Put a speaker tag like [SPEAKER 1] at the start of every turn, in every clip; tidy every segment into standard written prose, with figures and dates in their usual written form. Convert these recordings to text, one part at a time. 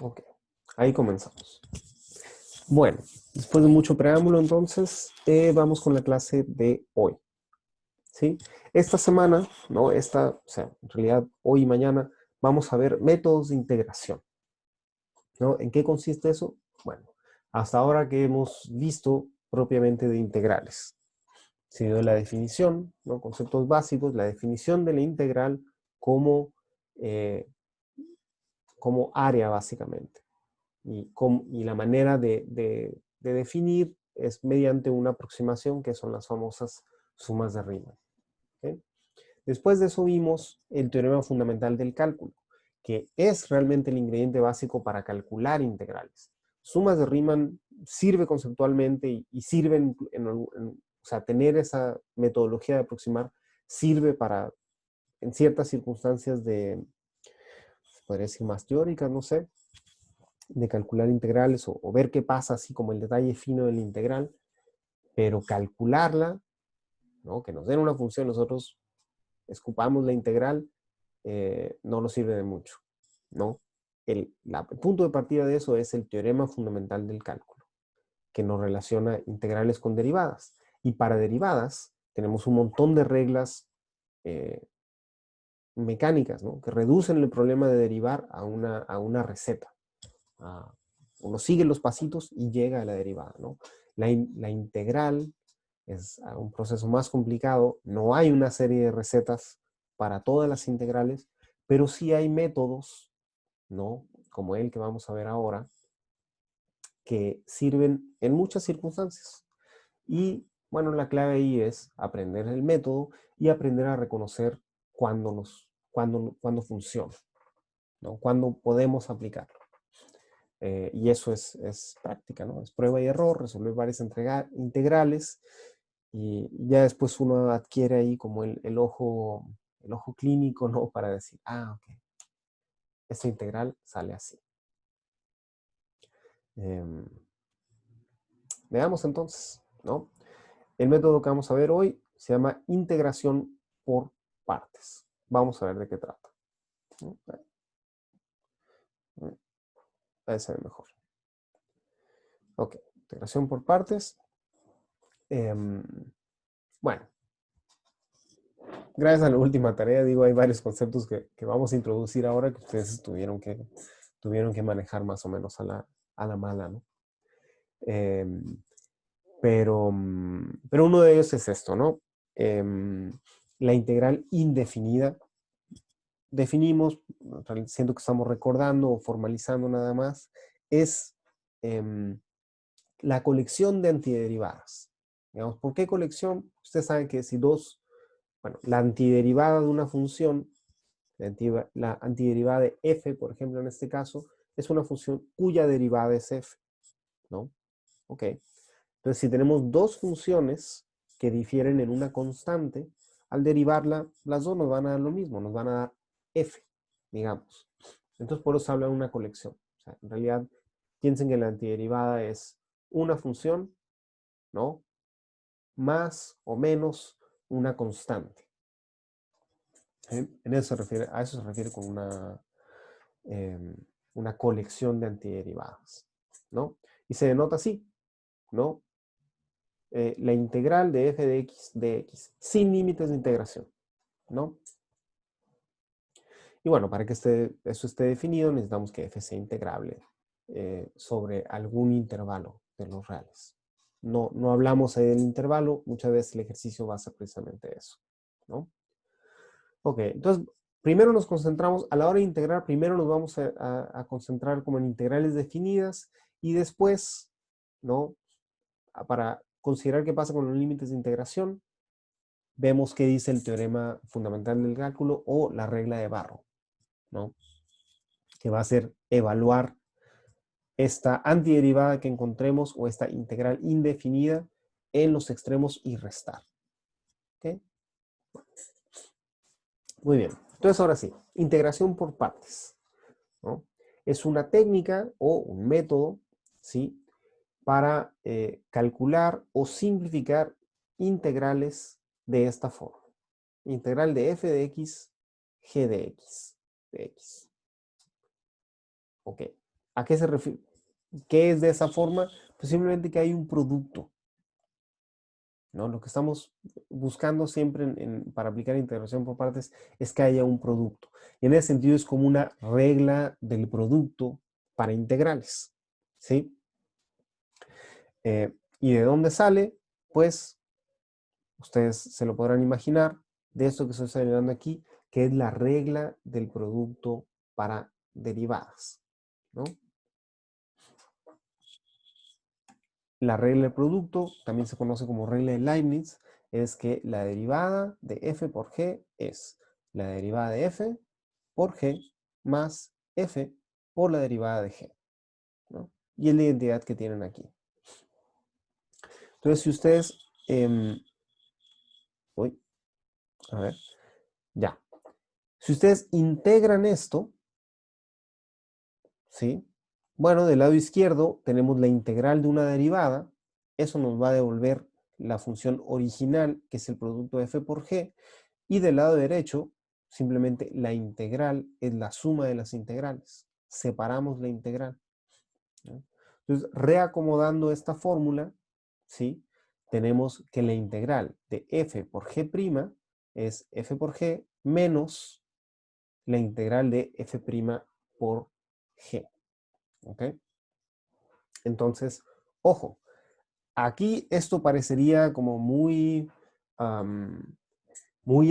[SPEAKER 1] Ok, ahí comenzamos. Bueno, después de mucho preámbulo, entonces, vamos con la clase de hoy, ¿sí? Esta semana, ¿no? O sea, en realidad, hoy y mañana, vamos a ver métodos de integración, ¿no? ¿En qué consiste eso? Bueno, hasta ahora que hemos visto propiamente de integrales, se dio la definición, ¿no? Conceptos básicos, la definición de la integral como, eh, como área, básicamente. Y la manera de definir es mediante una aproximación que son las famosas sumas de Riemann. ¿Okay? Después de eso vimos el teorema fundamental del cálculo, que es realmente el ingrediente básico para calcular integrales. Sumas de Riemann sirve conceptualmente y sirve o sea, tener esa metodología de aproximar sirve para, en ciertas circunstancias podría decir más teóricas, no sé, de calcular integrales o ver qué pasa, así como el detalle fino de la integral, pero calcularla, ¿no? Que nos den una función, nosotros escupamos la integral, no nos sirve de mucho, ¿no? El punto de partida de eso es el teorema fundamental del cálculo, que nos relaciona integrales con derivadas. Y para derivadas tenemos un montón de reglas eh, mecánicas, ¿no? Que reducen el problema de derivar a una receta. Uno sigue los pasitos y llega a la derivada, ¿no? La integral es un proceso más complicado, no hay una serie de recetas para todas las integrales, pero sí hay métodos, ¿no? Como el que vamos a ver ahora, que sirven en muchas circunstancias. Y bueno, la clave ahí es aprender el método y aprender a reconocer cuándo funciona, ¿no? Cuándo podemos aplicarlo. Y eso es práctica, ¿no? Es prueba y error, resolver varias integrales y ya después uno adquiere ahí como el ojo clínico, ¿no? Para decir, ok, esta integral sale así. Eh, Veamos entonces, ¿no? El método que vamos a ver hoy se llama integración por partes. Vamos a ver de qué trata, ¿no? Ahí se ve mejor. Ok, integración por partes. Bueno, gracias a la última tarea, digo, hay varios conceptos que vamos a introducir ahora que ustedes tuvieron que manejar más o menos a la mala, ¿no? Eh, pero uno de ellos es esto, ¿no? La integral indefinida. Definimos, siento que estamos recordando o formalizando nada más, es la colección de antiderivadas. Digamos, ¿por qué colección? Ustedes saben que si bueno, la antiderivada de una función, la antiderivada de f, por ejemplo, en este caso, es una función cuya derivada es f, ¿no? Ok. Entonces, si tenemos dos funciones que difieren en una constante, al derivarla, las dos nos van a dar lo mismo, nos van a dar f, digamos. Entonces, por eso se habla de una colección. O sea, en realidad, piensen que la antiderivada es una función, ¿no? Más o menos una constante. En eso a eso se refiere con eh, una colección de antiderivadas, ¿no? Y se denota así, ¿no? La integral de f de x sin límites de integración, ¿no? Y bueno, para que eso esté definido, necesitamos que f sea integrable sobre algún intervalo de los reales. No hablamos ahí del intervalo, muchas veces el ejercicio va a ser precisamente eso, ¿no? Ok, entonces, primero nos concentramos, a la hora de integrar, primero nos vamos a concentrar como en integrales definidas y después, ¿no? Para considerar qué pasa con los límites de integración, vemos qué dice el teorema fundamental del cálculo o la regla de Barrow, ¿no? Que va a ser evaluar esta antiderivada que encontremos o esta integral indefinida en los extremos y restar. ¿Okay? Muy bien. Entonces, ahora sí, integración por partes, ¿no? Es una técnica o un método, ¿sí? Para calcular o simplificar integrales de esta forma. Integral de f de x, g de x. Ok. ¿A qué se refiere? ¿Qué es de esa forma? Pues simplemente que hay un producto, ¿no? Lo que estamos buscando siempre para aplicar integración por partes es que haya un producto. Y en ese sentido es como una regla del producto para integrales, ¿sí? ¿Y de dónde sale? Pues ustedes se lo podrán imaginar de esto que estoy señalando aquí, que es la regla del producto para derivadas, ¿no? La regla del producto, también se conoce como regla de Leibniz, es que la derivada de f por g es la derivada de f por g más f por la derivada de g, ¿no? Y es la identidad que tienen aquí. Entonces, si ustedes... uy, a ver, ya. Si ustedes integran esto, ¿sí? Bueno, del lado izquierdo tenemos la integral de una derivada. Eso nos va a devolver la función original, que es el producto de f por g. Y del lado derecho, simplemente la integral es la suma de las integrales. Separamos la integral, ¿no? Entonces, reacomodando esta fórmula, ¿sí? Tenemos que la integral de f por g' es f por g menos la integral de f' por g. ¿Ok? Entonces, ojo, aquí esto parecería como muy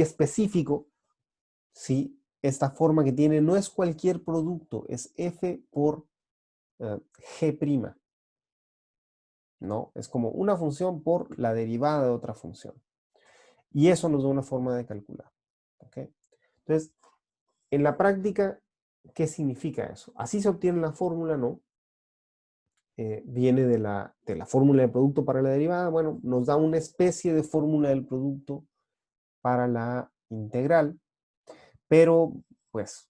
[SPEAKER 1] específico, ¿sí? Esta forma que tiene no es cualquier producto, es f por g', ¿no? Es como una función por la derivada de otra función. Y eso nos da una forma de calcular, ¿ok? Entonces, en la práctica, ¿qué significa eso? Así se obtiene la fórmula, ¿no? Viene de la fórmula del producto para la derivada. Bueno, nos da una especie de fórmula del producto para la integral, pero, pues,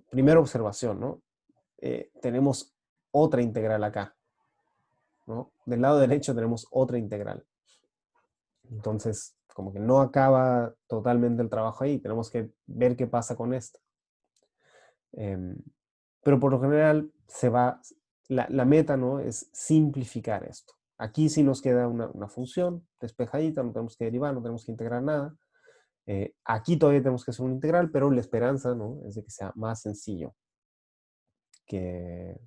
[SPEAKER 1] primera observación, ¿no? Tenemos otra integral acá, ¿no? Del lado derecho tenemos otra integral. Entonces, como que no acaba totalmente el trabajo ahí, tenemos que ver qué pasa con esto. Pero por lo general la meta, ¿no? Es simplificar esto. Aquí sí nos queda una función despejadita, no tenemos que derivar, no tenemos que integrar nada. Aquí todavía tenemos que hacer una integral, pero la esperanza, ¿no? Es de que sea más sencillo que,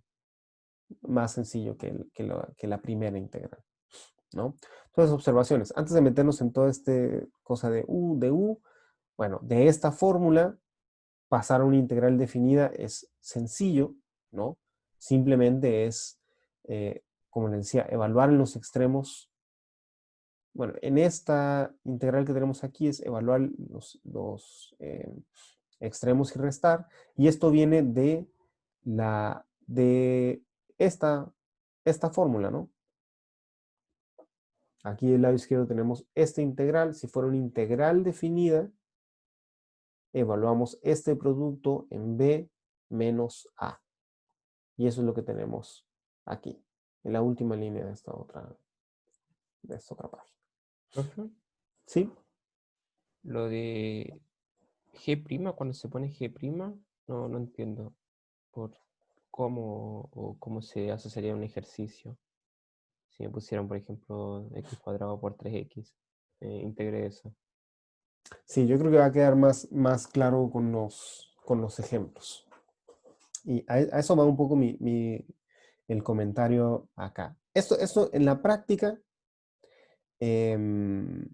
[SPEAKER 1] que la primera integral, ¿no? Entonces, observaciones. Antes de meternos en toda esta cosa de U, bueno, de esta fórmula, pasar a una integral definida es sencillo, ¿no? Simplemente es, como les decía, evaluar en los extremos. Bueno, en esta integral que tenemos aquí es evaluar los extremos y restar. Y esto viene de esta fórmula, ¿no? Aquí del lado izquierdo tenemos esta integral. Si fuera una integral definida, evaluamos este producto en b menos a. Y eso es lo que tenemos aquí, en la última línea de esta otra página.
[SPEAKER 2] Profe,
[SPEAKER 1] ¿Sí?
[SPEAKER 2] lo de G', cuando se pone G', no entiendo por cómo se asociaría un ejercicio. Si me pusieran, por ejemplo, x cuadrado por 3x, integre eso.
[SPEAKER 1] Sí, yo creo que va a quedar más claro con los ejemplos. Y a eso va un poco el comentario acá. Esto en la práctica, em,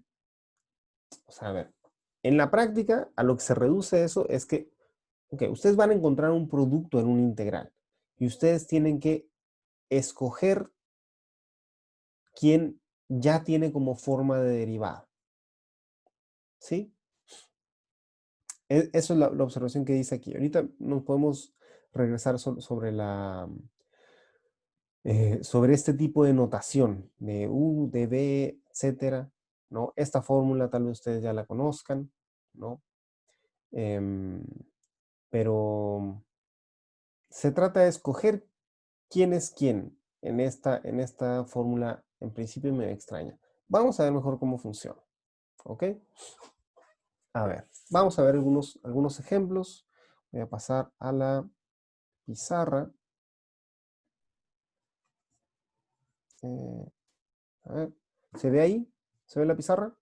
[SPEAKER 1] o sea, a ver, en la práctica a lo que se reduce eso es que, ok, ustedes van a encontrar un producto en un integral y ustedes tienen que escoger quién ya tiene como forma de derivada, ¿sí? Eso es la observación que dice aquí. Ahorita nos podemos regresar sobre este tipo de notación de U, de B, etcétera, ¿no? Esta fórmula tal vez ustedes ya la conozcan, ¿no? Em, pero se trata de escoger quién es quién en esta fórmula, en principio me extraña. Vamos a ver mejor cómo funciona, ¿ok? A ver, vamos a ver algunos ejemplos. Voy a pasar a la pizarra. A ver, ¿se ve ahí? ¿Se ve la pizarra?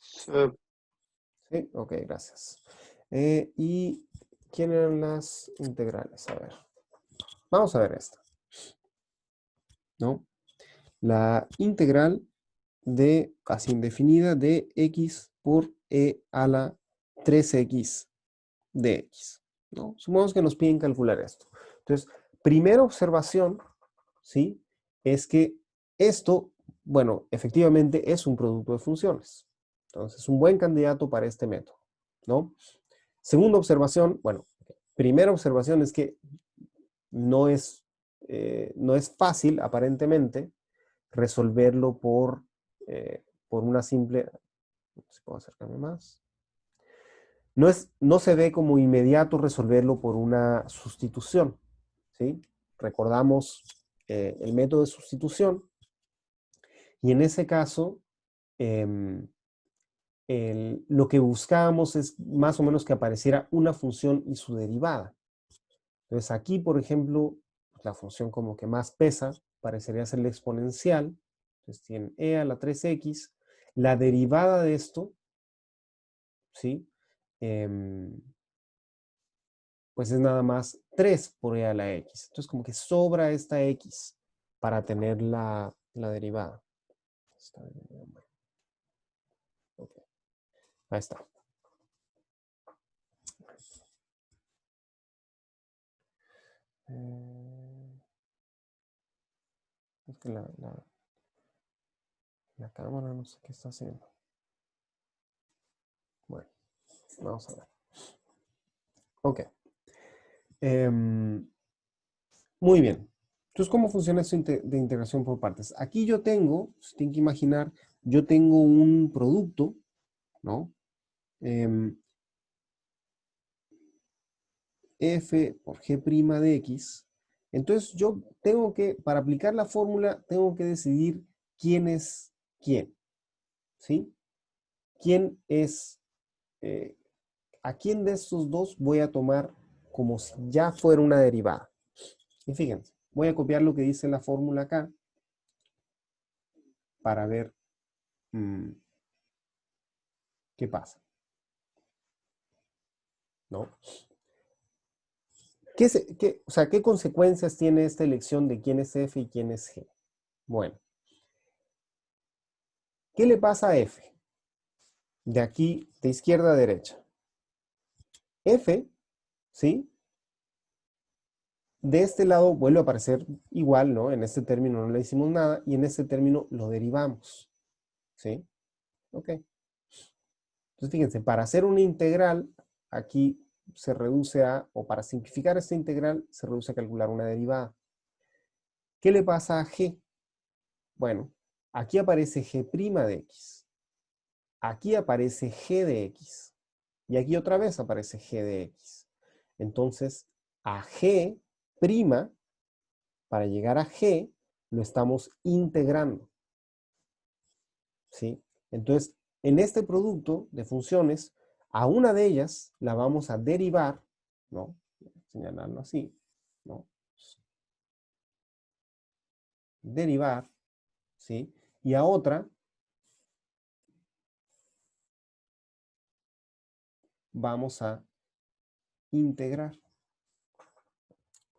[SPEAKER 1] Sí, ok, gracias. ¿Y quién eran las integrales? A ver, vamos a ver esta, ¿no? La integral de, casi indefinida, de x por e a la 3x de x, ¿no? Supongamos que nos piden calcular esto. Entonces, primera observación, ¿sí? Es que esto, bueno, efectivamente es un producto de funciones. Entonces, es un buen candidato para este método, ¿no? Segunda observación, bueno, primera observación es que no es, no es fácil, aparentemente, resolverlo por una simple... Si puedo acercarme más. No se ve como inmediato resolverlo por una sustitución, ¿sí? Recordamos el método de sustitución y en ese caso lo que buscábamos es más o menos que apareciera una función y su derivada. Entonces aquí, por ejemplo, la función como que más pesa parecería ser la exponencial. Entonces tiene e a la 3x. La derivada de esto, ¿sí? Pues es nada más 3 por e a la x. Entonces como que sobra esta x para tener la derivada. Okay. Ahí está. Es que la cámara no sé qué está haciendo. Bueno, vamos a ver. Ok. Muy bien. Entonces, ¿cómo funciona esto de integración por partes? Aquí yo tengo, se tienen que imaginar, yo tengo un producto, ¿no? F por G' de X. Entonces yo tengo que, para aplicar la fórmula, tengo que decidir quién es quién, ¿sí? ¿Quién es, a quién de estos dos voy a tomar como si ya fuera una derivada? Y fíjense, voy a copiar lo que dice la fórmula acá para ver qué pasa, ¿no? O sea, ¿qué consecuencias tiene esta elección de quién es F y quién es G? Bueno, ¿qué le pasa a F? De aquí, de izquierda a derecha. F, ¿sí? De este lado vuelve a aparecer igual, ¿no? En este término no le hicimos nada y en este término lo derivamos, ¿sí? Ok. Entonces, fíjense, para hacer una integral, aquí se reduce a, o para simplificar esta integral, se reduce a calcular una derivada. ¿Qué le pasa a G? Bueno, aquí aparece G' de X. Aquí aparece G de X. Y aquí otra vez aparece G de X. Entonces, a G', para llegar a G, lo estamos integrando, ¿sí? Entonces, en este producto de funciones, a una de ellas la vamos a derivar, ¿no? Señalarlo así, ¿no? Derivar, ¿sí? Y a otra vamos a integrar,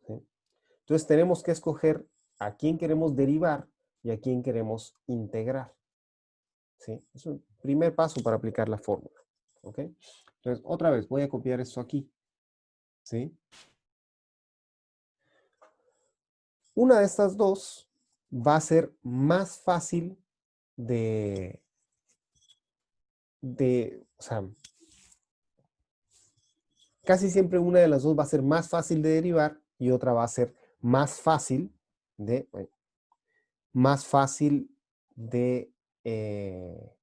[SPEAKER 1] ¿sí? Entonces tenemos que escoger a quién queremos derivar y a quién queremos integrar, ¿sí? Es un primer paso para aplicar la fórmula, ¿ok? Entonces, otra vez, voy a copiar esto aquí, ¿sí? Una de estas dos va a ser más fácil o sea, casi siempre una de las dos va a ser más fácil de derivar y otra va a ser más fácil más fácil de, eh,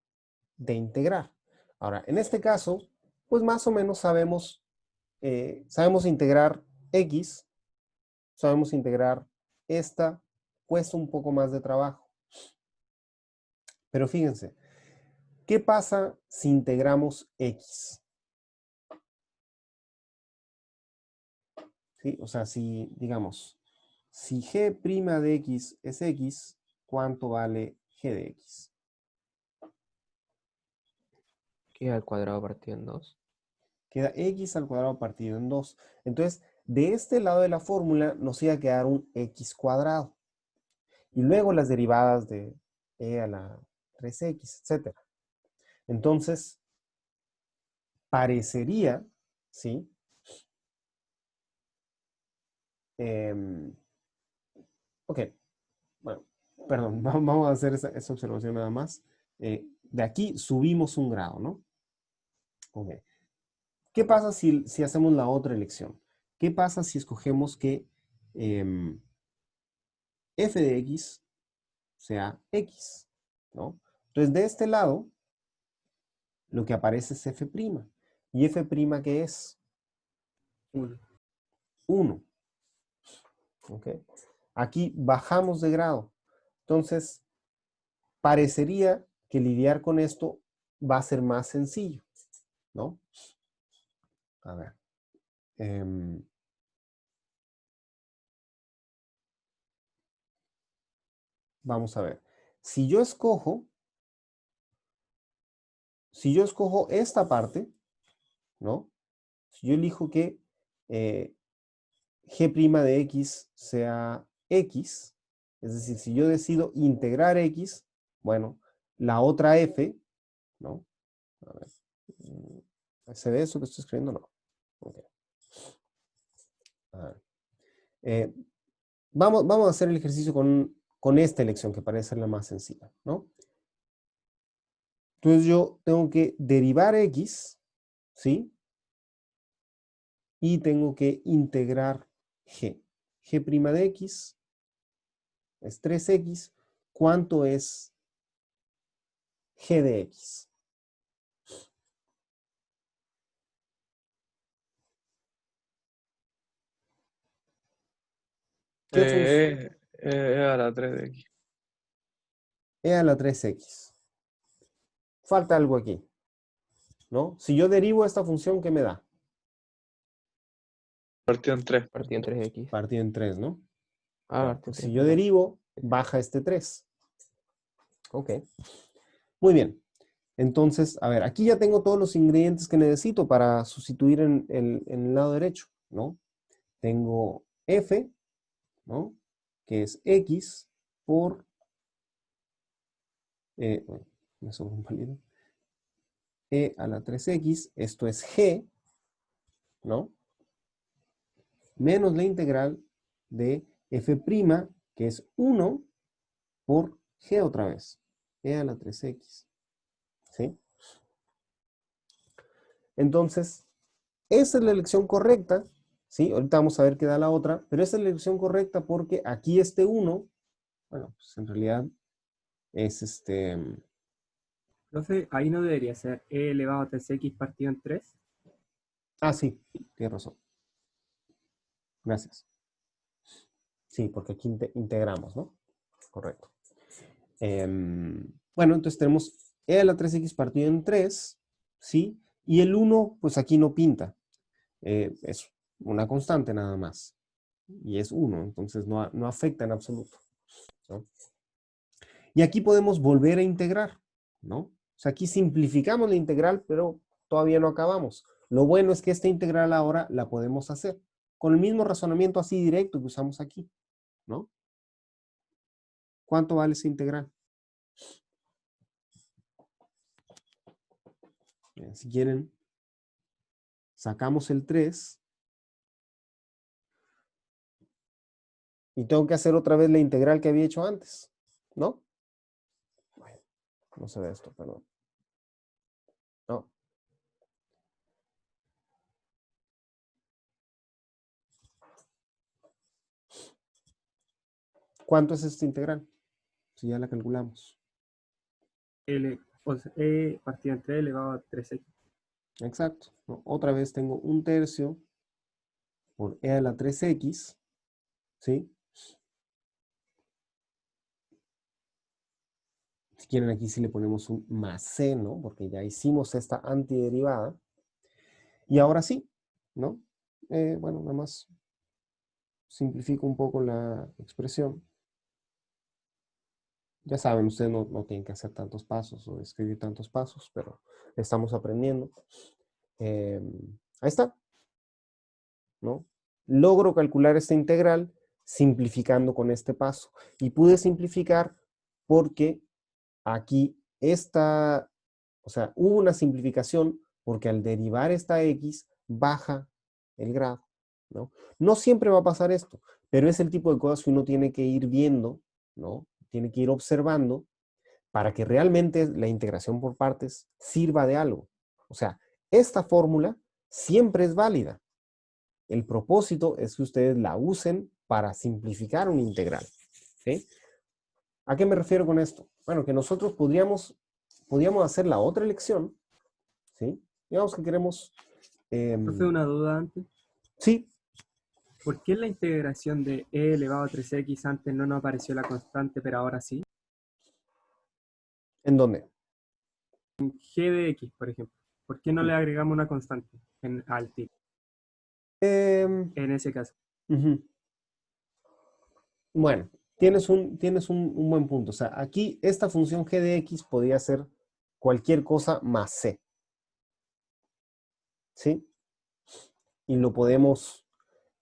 [SPEAKER 1] de integrar. Ahora, en este caso, pues más o menos sabemos integrar X, sabemos integrar esta, cuesta un poco más de trabajo. Pero fíjense, ¿qué pasa si integramos X? ¿Sí? O sea, si, digamos, si g' de x es x, ¿cuánto vale g de x?
[SPEAKER 2] ¿Qué es al cuadrado partido en 2?
[SPEAKER 1] Queda x al cuadrado partido en 2. Entonces, de este lado de la fórmula nos iba a quedar un x cuadrado. Y luego las derivadas de e a la 3x, etc. Entonces, parecería, ¿sí? Ok, bueno, perdón, vamos a hacer esa observación nada más. De aquí subimos un grado, ¿no? Ok. ¿Qué pasa si hacemos la otra elección? ¿Qué pasa si escogemos que f de x sea x, ¿no? Entonces, de este lado, lo que aparece es f'. ¿Y f', qué es?
[SPEAKER 3] 1.
[SPEAKER 1] 1. ¿Ok? Aquí bajamos de grado. Entonces, parecería que lidiar con esto va a ser más sencillo, ¿no? A ver. Vamos a ver. Si yo escojo esta parte, ¿no? Si yo elijo que g' de x sea x, es decir, si yo decido integrar x, bueno, la otra f, ¿no? A ver, ¿se ve eso que estoy escribiendo? No. Ok. A ver. Vamos a hacer el ejercicio con esta elección que parece ser la más sencilla, ¿no? Entonces yo tengo que derivar x, ¿sí? Y tengo que integrar g. g' de x es 3x. ¿Cuánto es g de x? ¿Qué función?
[SPEAKER 3] A la 3 de x.
[SPEAKER 1] E a la 3x. Falta algo aquí, ¿no? Si yo derivo esta función, ¿qué me da?
[SPEAKER 3] Partido en 3.
[SPEAKER 2] Partido en 3x.
[SPEAKER 1] Partido en 3, ¿no?
[SPEAKER 2] Ah,
[SPEAKER 1] Bueno,
[SPEAKER 2] partido en
[SPEAKER 1] pues
[SPEAKER 2] 3,
[SPEAKER 1] si yo
[SPEAKER 2] ¿verdad?
[SPEAKER 1] derivo, baja este 3. Ok. Muy bien. Entonces, a ver, aquí ya tengo todos los ingredientes que necesito para sustituir en el lado derecho, ¿no? Tengo f, ¿no? Que es x por, bueno, me sobra un palito. E a la 3x, esto es g, ¿no? Menos la integral de f', que es 1 por g otra vez. E a la 3x, ¿sí? Entonces, esa es la elección correcta, ¿sí? Ahorita vamos a ver qué da la otra, pero esa es la elección correcta porque aquí este 1, bueno, pues en realidad es
[SPEAKER 4] Profe, ahí no debería ser e elevado a 3x partido en 3.
[SPEAKER 1] Ah, sí, tienes razón. Gracias. Sí, porque aquí integramos, ¿no? Correcto. Bueno, entonces tenemos e a la 3x partido en 3, ¿sí? Y el 1, pues aquí no pinta. Es una constante nada más. Y es 1, entonces no afecta en absoluto, ¿no? Y aquí podemos volver a integrar, ¿no? O sea, aquí simplificamos la integral, pero todavía no acabamos. Lo bueno es que esta integral ahora la podemos hacer con el mismo razonamiento así directo que usamos aquí, ¿no? ¿Cuánto vale esa integral? Si quieren, sacamos el 3 y tengo que hacer otra vez la integral que había hecho antes, ¿no? Bueno, no se ve esto, perdón. No. ¿Cuánto es esta integral? Si ya la calculamos.
[SPEAKER 4] E partido en 3 elevado a 3x.
[SPEAKER 1] Exacto, ¿no? Otra vez tengo 1/3 por e a la 3x, ¿sí? Si quieren aquí sí le ponemos un más c, ¿no? Porque ya hicimos esta antiderivada. Y ahora sí, ¿no? Bueno, nada más simplifico un poco la expresión. Ya saben, ustedes no tienen que hacer tantos pasos o escribir tantos pasos, pero estamos aprendiendo. Ahí está, ¿no? Logro calcular esta integral simplificando con este paso. Y pude simplificar porque aquí o sea, hubo una simplificación porque al derivar esta x baja el grado, ¿no? No siempre va a pasar esto, pero es el tipo de cosas que uno tiene que ir viendo, ¿no? Tiene que ir observando para que realmente la integración por partes sirva de algo. O sea, esta fórmula siempre es válida. El propósito es que ustedes la usen para simplificar una integral. ¿Sí? ¿A qué me refiero con esto? Bueno, que nosotros podríamos hacer la otra elección, ¿sí? Digamos que queremos...
[SPEAKER 4] Profe, una duda antes.
[SPEAKER 1] sí,
[SPEAKER 4] ¿Por qué en la integración de e elevado a 3x antes no nos apareció la constante, pero ahora sí?
[SPEAKER 1] ¿en dónde?
[SPEAKER 4] G de x, por ejemplo. ¿Por qué no le agregamos una constante al tip? En ese caso.
[SPEAKER 1] Ujú. Bueno, tienes un buen punto. O sea, aquí esta función g de x podría ser cualquier cosa más c. ¿Sí? Y lo podemos,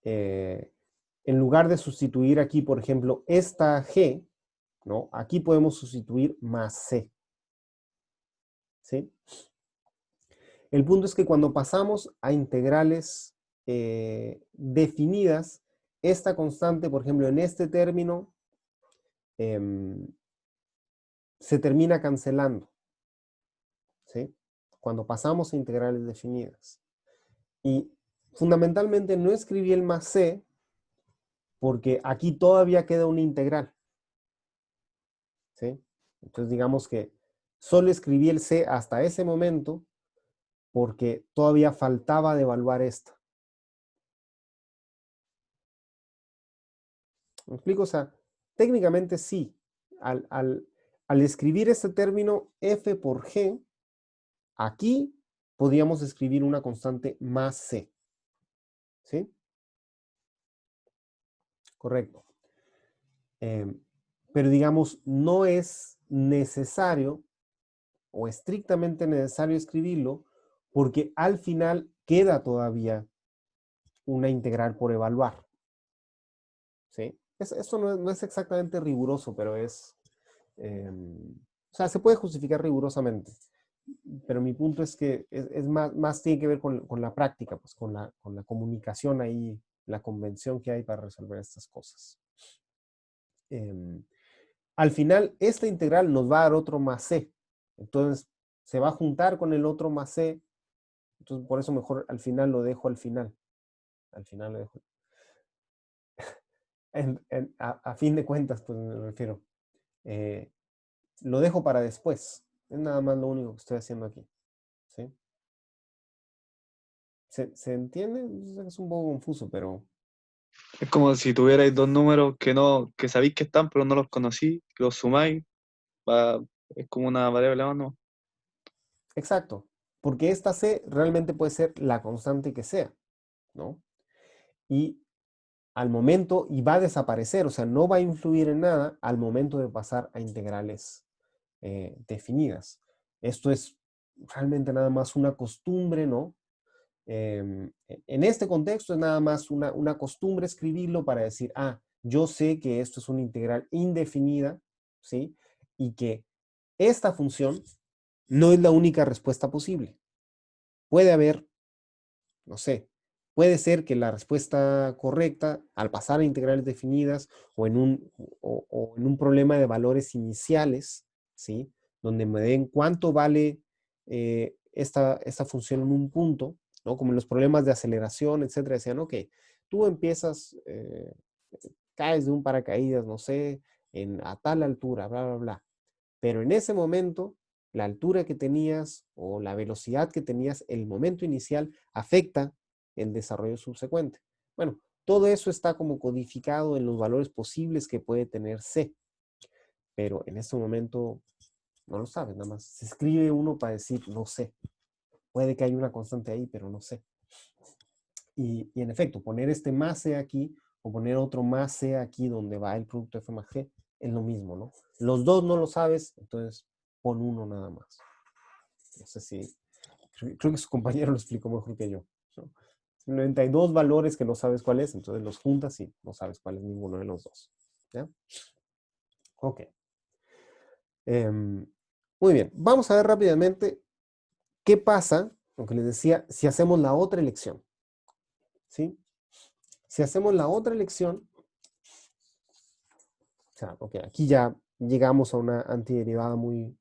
[SPEAKER 1] en lugar de sustituir aquí, por ejemplo, esta g, ¿no? Aquí podemos sustituir más c. ¿Sí? El punto es que cuando pasamos a integrales definidas, esta constante, por ejemplo, en este término, se termina cancelando, ¿sí? Cuando pasamos a integrales definidas. Y fundamentalmente no escribí el más c porque aquí todavía queda una integral, ¿sí? Entonces digamos que solo escribí el c hasta ese momento porque todavía faltaba de evaluar esta. ¿Me explico? O sea, técnicamente sí. Al escribir este término f por g, aquí podríamos escribir una constante más c. ¿Sí? Correcto. Pero digamos, no es necesario o estrictamente necesario escribirlo porque al final queda todavía una integral por evaluar. ¿Sí? Eso no es exactamente riguroso, pero es... o sea, se puede justificar rigurosamente. Pero mi punto es que es más tiene que ver con la práctica, pues con la comunicación ahí, la convención que hay para resolver estas cosas. Al final, esta integral nos va a dar otro más c. Entonces, se va a juntar con el otro más c. Entonces, por eso mejor al final lo dejo al final. Al final lo dejo. A fin de cuentas, pues me refiero. Lo dejo para después. Es nada más lo único que estoy haciendo aquí. ¿Sí? ¿Se entiende? Es un poco confuso, pero...
[SPEAKER 3] Es como si tuvierais dos números que sabéis que están, pero no los conocí, los sumáis, es como una variable más, ¿no?
[SPEAKER 1] Exacto. Porque esta c realmente puede ser la constante que sea, ¿no? Y al momento, y va a desaparecer, o sea, no va a influir en nada al momento de pasar a integrales definidas. Esto es realmente nada más una costumbre, ¿no? En este contexto es nada más una costumbre escribirlo para decir, ah, yo sé que esto es una integral indefinida, ¿sí? Y que esta función no es la única respuesta posible. Puede haber, no sé, puede ser que la respuesta correcta al pasar a integrales definidas o en un problema de valores iniciales, ¿sí? Donde me den cuánto vale esta función en un punto, ¿no? Como en los problemas de aceleración, etcétera, decían, ok, tú empiezas, caes de un paracaídas, no sé, a tal altura, bla, bla, bla. Pero en ese momento, la altura que tenías o la velocidad que tenías, el momento inicial, afecta el desarrollo subsecuente. Bueno, todo eso está como codificado en los valores posibles que puede tener C. Pero en este momento no lo sabes, nada más. Se escribe uno para decir, no sé. Puede que haya una constante ahí, pero no sé. Y en efecto, poner este más C aquí o poner otro más C aquí donde va el producto F más G, es lo mismo, ¿no? Los dos no lo sabes, entonces pon uno nada más. No sé si, creo que su compañero lo explicó mejor que yo, ¿no? 92 valores que no sabes cuál es, entonces los juntas y no sabes cuál es ninguno de los dos. ¿Ya? Ok. Muy bien, vamos a ver rápidamente qué pasa, lo que les decía, si hacemos la otra elección. ¿Sí? Si hacemos la otra elección, o sea, ok, aquí ya llegamos a una antiderivada muy,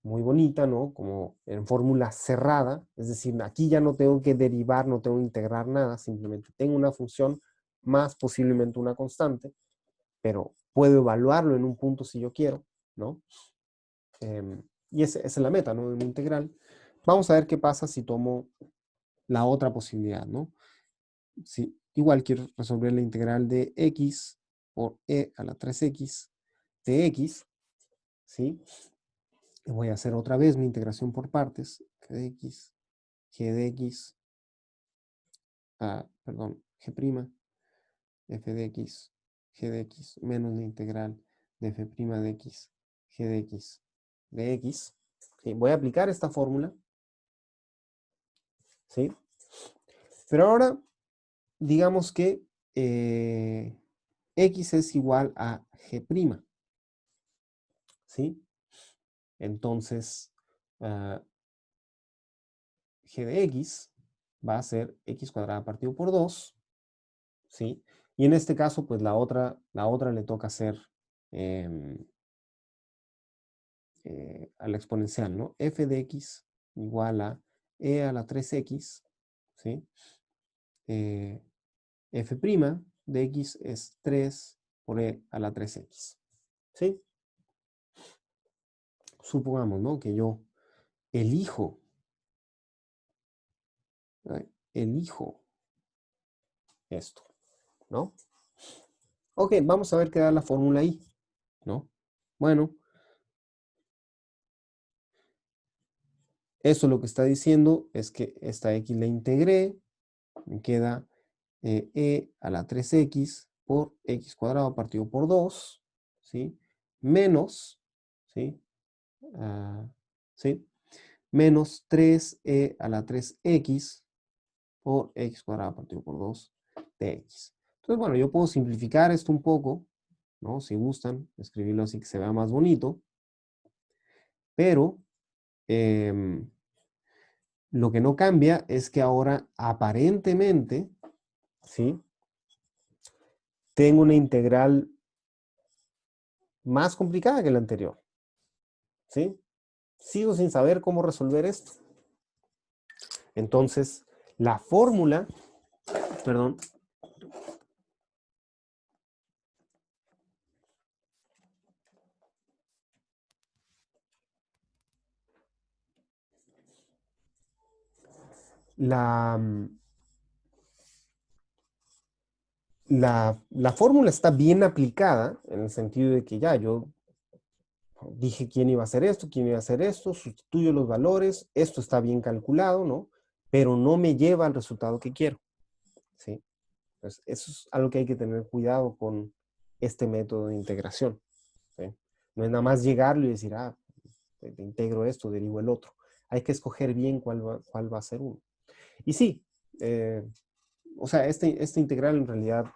[SPEAKER 1] muy bonita, ¿no? Como en fórmula cerrada, es decir, aquí ya no tengo que derivar, no tengo que integrar nada, simplemente tengo una función más posiblemente una constante, pero puedo evaluarlo en un punto si yo quiero, ¿no? Y esa es la meta, ¿no? De una integral. Vamos a ver qué pasa si tomo la otra posibilidad, ¿no? Si igual quiero resolver la integral de x por e a la 3x de x, ¿sí? Y voy a hacer otra vez mi integración por partes, g de x, perdón, g', f de x, g de x, menos la integral de f' de x, g de x, de x. ¿Sí? Voy a aplicar esta fórmula, ¿sí? Pero ahora, digamos que x es igual a g', ¿sí? Entonces, g de x va a ser x cuadrada partido por 2, ¿sí? Y en este caso, pues la otra le toca hacer a la exponencial, ¿no? F de x igual a e a la 3x, ¿sí? F' de x es 3 por e a la 3x, ¿sí? Supongamos, ¿no? Que yo elijo esto, ¿no? Ok, vamos a ver qué da la fórmula ahí, ¿no? Bueno, eso lo que está diciendo es que esta x la integré, me queda e a la 3x por x cuadrado partido por 2, ¿sí? Menos, ¿sí? ¿Sí? Menos 3e a la 3x por x cuadrado partido por 2 de x. Entonces, bueno, yo puedo simplificar esto un poco, ¿no? Si gustan, escribirlo así que se vea más bonito. Pero lo que no cambia es que ahora aparentemente, ¿sí? Tengo una integral más complicada que la anterior, ¿sí? Sigo sin saber cómo resolver esto. Entonces, la fórmula, perdón, la fórmula está bien aplicada en el sentido de que ya yo dije quién iba a hacer esto, quién iba a hacer esto, sustituyo los valores, esto está bien calculado, ¿no? Pero no me lleva al resultado que quiero, ¿sí? Entonces, eso es algo que hay que tener cuidado con este método de integración, ¿sí? No es nada más llegarlo y decir, te integro esto, derivo el otro. Hay que escoger bien cuál va a ser uno. Y sí, o sea, este integral en realidad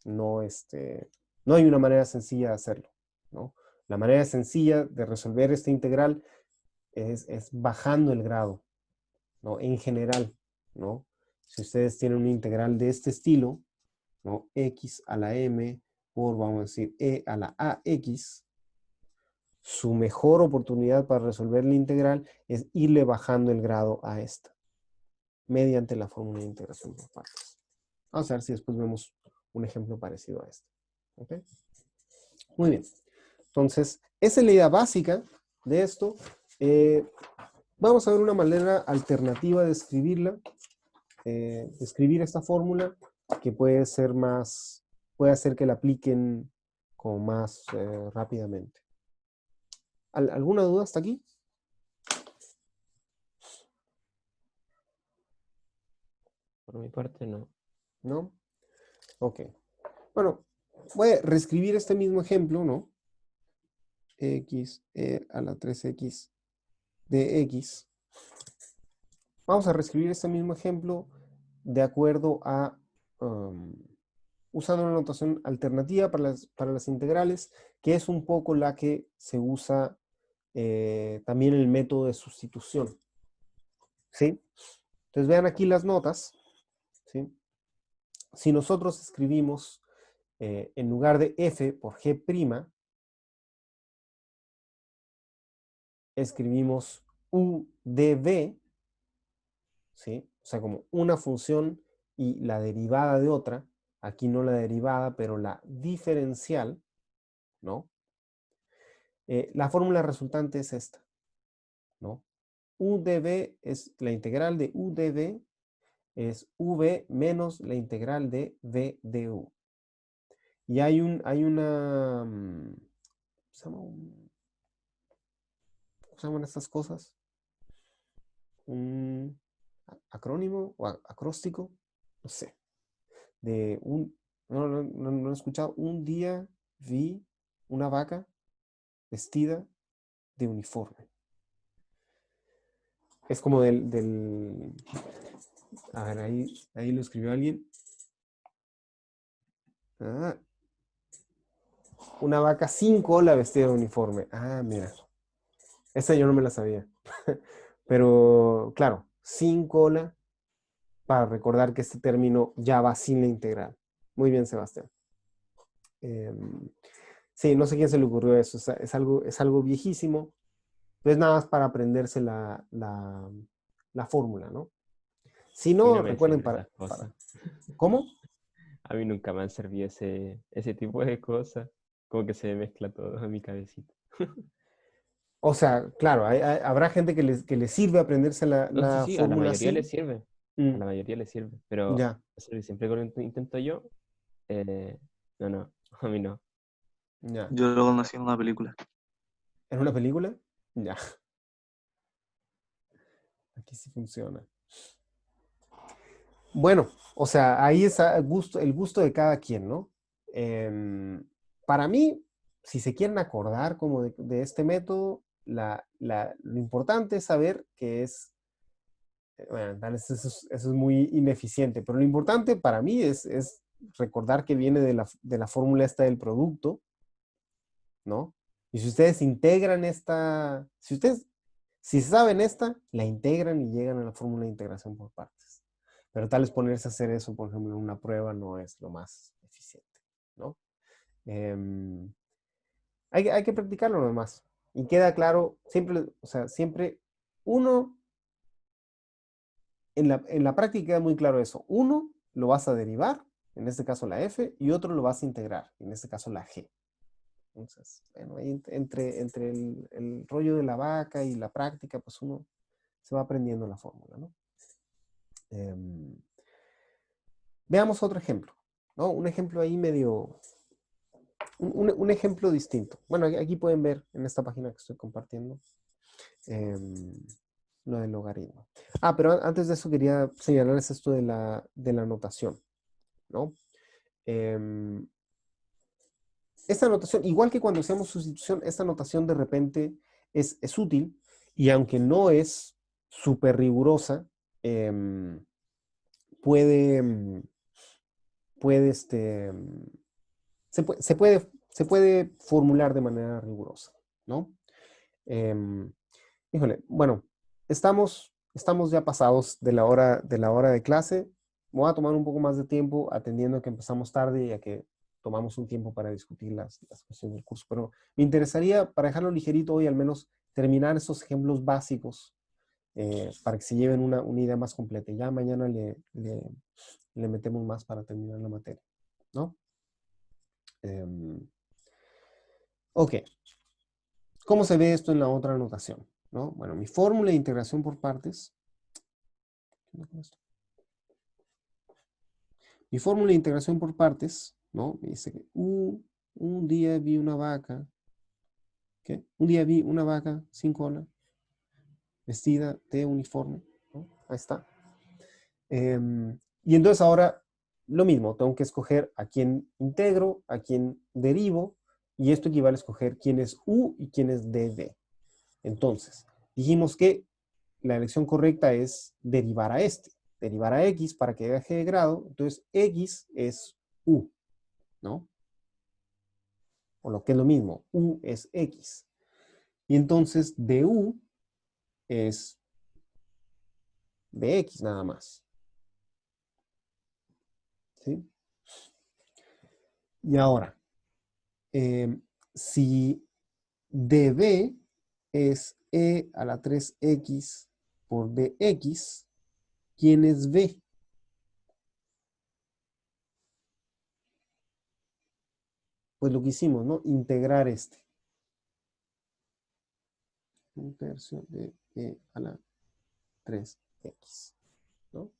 [SPEAKER 1] no, no hay una manera sencilla de hacerlo, ¿no? La manera sencilla de resolver este integral es bajando el grado, ¿no? En general, ¿no? Si ustedes tienen un integral de este estilo, ¿no? X a la m por, vamos a decir, e a la ax, su mejor oportunidad para resolver la integral es irle bajando el grado a esta, mediante la fórmula de integración por partes. Vamos a ver si después vemos un ejemplo parecido a este. ¿Ok? Muy bien. Entonces, esa es la idea básica de esto. Vamos a ver una manera alternativa de escribirla, de escribir esta fórmula, que puede ser más, puede hacer que la apliquen como más rápidamente. ¿Alguna duda hasta aquí?
[SPEAKER 2] Por mi parte, no.
[SPEAKER 1] ¿No? Ok. Bueno, voy a reescribir este mismo ejemplo, ¿no? X a la 3x de x. Vamos a reescribir este mismo ejemplo de acuerdo a, usando una notación alternativa para las integrales, que es un poco la que se usa también el método de sustitución. ¿Sí? Entonces vean aquí las notas. ¿Sí? Si nosotros escribimos en lugar de f por g', escribimos u de v, ¿sí? O sea, como una función y la derivada de otra, aquí no la derivada, pero la diferencial, ¿no? La fórmula resultante es esta, ¿no? U de v es la integral de u de v, es v menos la integral de v de u. Y hay una, ¿cómo se llaman estas cosas? Un acrónimo o acróstico, no sé. De un, no he escuchado, un día vi una vaca vestida de uniforme. Es como a ver, ahí lo escribió alguien. Ah, una vaca sin cola vestida de uniforme. Ah, mira. Esa yo no me la sabía. Pero, claro, sin cola, para recordar que este término ya va sin la integral. Muy bien, Sebastián. Sí, no sé quién se le ocurrió eso. Es algo viejísimo. Entonces, nada más para aprenderse la fórmula, ¿no? Si
[SPEAKER 2] A mí
[SPEAKER 1] no,
[SPEAKER 2] no me
[SPEAKER 1] recuerden
[SPEAKER 2] sirven esas cosas.
[SPEAKER 1] ¿Cómo?
[SPEAKER 2] A mí nunca me han servido ese tipo de cosas. Como que se me mezcla todo en mi cabecita.
[SPEAKER 1] O sea, claro, habrá gente que le sirve aprenderse
[SPEAKER 2] No, sí,
[SPEAKER 1] la
[SPEAKER 2] sí, a la
[SPEAKER 1] fórmula
[SPEAKER 2] mayoría le
[SPEAKER 1] así.
[SPEAKER 2] sirve. A
[SPEAKER 1] Mm,
[SPEAKER 2] la mayoría le sirve. Pero
[SPEAKER 1] ya,
[SPEAKER 2] eso que siempre que lo intento yo, no, a mí no.
[SPEAKER 1] ya.
[SPEAKER 3] Yo lo conocí en una película.
[SPEAKER 1] ¿En una película? Ya. Aquí sí funciona. Bueno, o sea, ahí es el gusto de cada quien, ¿no? Para mí, si se quieren acordar como de este método, lo importante es saber que es, bueno, tal vez eso es muy ineficiente, pero lo importante para mí es recordar que viene de la fórmula esta del producto, ¿no? Y si ustedes integran si saben esta, la integran y llegan a la fórmula de integración por partes. Pero tal vez ponerse a hacer eso, por ejemplo, en una prueba no es lo más eficiente, ¿no? Hay que practicarlo nomás. Y queda claro, siempre, o sea, siempre uno, en la práctica queda muy claro eso. Uno lo vas a derivar, en este caso la f, y otro lo vas a integrar, en este caso la g. Entonces, bueno, ahí entre el rollo de la vaca y la práctica, pues uno se va aprendiendo la fórmula, ¿no? Veamos otro ejemplo, ¿no? Un ejemplo ahí medio, un ejemplo distinto. Bueno, aquí pueden ver en esta página que estoy compartiendo lo del logaritmo. Ah, pero antes de eso quería señalarles esto de la notación, ¿no? Esta notación, igual que cuando hacemos sustitución, esta notación de repente es útil y aunque no es súper rigurosa, puede, puede, se puede formular de manera rigurosa, ¿no? Híjole, bueno, estamos ya pasados de la hora de clase. Me voy a tomar un poco más de tiempo atendiendo que empezamos tarde y a que tomamos un tiempo para discutir las cuestiones del curso. Pero me interesaría, para dejarlo ligerito hoy, al menos terminar esos ejemplos básicos para que se lleven una idea más completa. Y ya mañana le metemos más para terminar la materia, ¿no? Ok. ¿Cómo se ve esto en la otra anotación? ¿No? Bueno, mi fórmula de integración por partes. Mi fórmula de integración por partes, ¿no? Me dice que un día vi una vaca. ¿Qué? Un día vi una vaca sin cola, vestida de uniforme, ¿no? Ahí está. Y entonces ahora lo mismo, tengo que escoger a quién integro, a quién derivo, y esto equivale a escoger quién es u y quién es dv. Entonces, dijimos que la elección correcta es derivar a este, derivar a x para que deje de grado, entonces x es u, ¿no? O lo que es lo mismo, u es x. Y entonces du es dx nada más. ¿Sí? Y ahora, si db es e a la 3x por dx, ¿quién es b? Pues lo que hicimos, ¿no? Integrar este. Un tercio de e a la 3x, ¿no?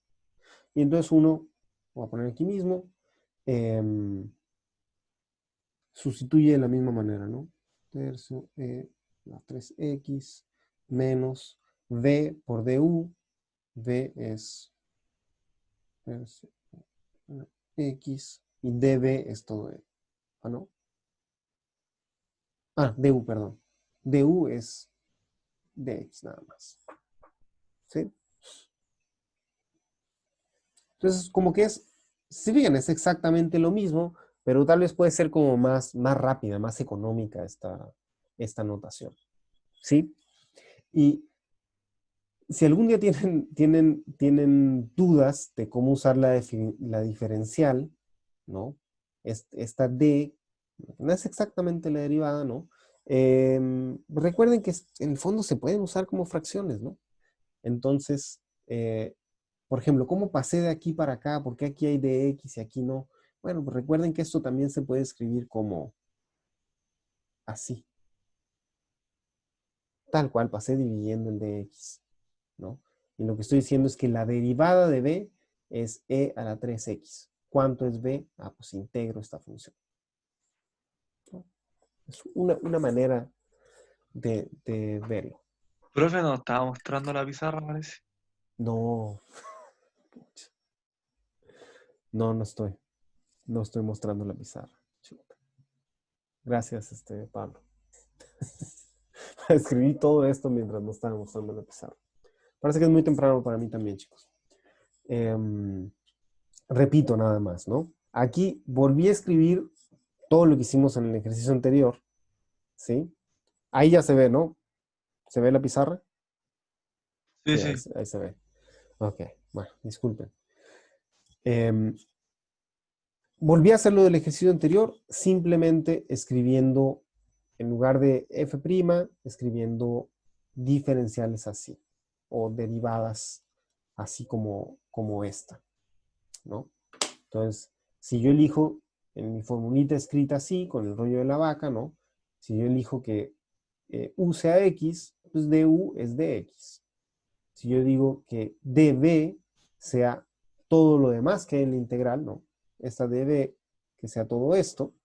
[SPEAKER 1] Y entonces uno, voy a poner aquí mismo, sustituye de la misma manera, ¿no? Tercio e a la 3x menos v por du. V es tercio a la x y dv es todo e. ¿Ah, no? Ah, du, perdón. Du es dx nada más. ¿Sí? Entonces, como que es, si bien es exactamente lo mismo, pero tal vez puede ser como más rápida, más económica esta notación. ¿Sí? Y si algún día tienen dudas de cómo usar la diferencial, ¿no? Esta d, no es exactamente la derivada, ¿no? Recuerden que en el fondo se pueden usar como fracciones, ¿no? Entonces, por ejemplo, ¿cómo pasé de aquí para acá? ¿Por qué aquí hay dx y aquí no? Bueno, pues recuerden que esto también se puede escribir como así. Tal cual, pasé dividiendo el dx, ¿no? Y lo que estoy diciendo es que la derivada de b es e a la 3x. ¿Cuánto es b? Ah, pues integro esta función, ¿no? Es una manera de verlo.
[SPEAKER 3] Profe, nos estaba mostrando la pizarra, parece.
[SPEAKER 1] No. No, no estoy. No estoy mostrando la pizarra. Chuta. Gracias, Pablo. Escribí todo esto mientras no estaba mostrando la pizarra. Parece que es muy temprano para mí también, chicos. Repito nada más, ¿no? Aquí volví a escribir todo lo que hicimos en el ejercicio anterior, ¿sí? Ahí ya se ve, ¿no? ¿Se ve la pizarra?
[SPEAKER 3] Sí,
[SPEAKER 1] Sí,
[SPEAKER 3] sí.
[SPEAKER 1] ahí se ve. Ok, bueno, disculpen. Em, Volví a hacer lo del ejercicio anterior, simplemente escribiendo, en lugar de f', escribiendo diferenciales así, o derivadas así como esta, ¿no? Entonces, si yo elijo en mi formulita escrita así, con el rollo de la vaca, ¿no? Si yo elijo que u sea x, pues du es dx. Si yo digo que db sea todo lo demás que hay en la integral, ¿no? Esta db que sea todo esto,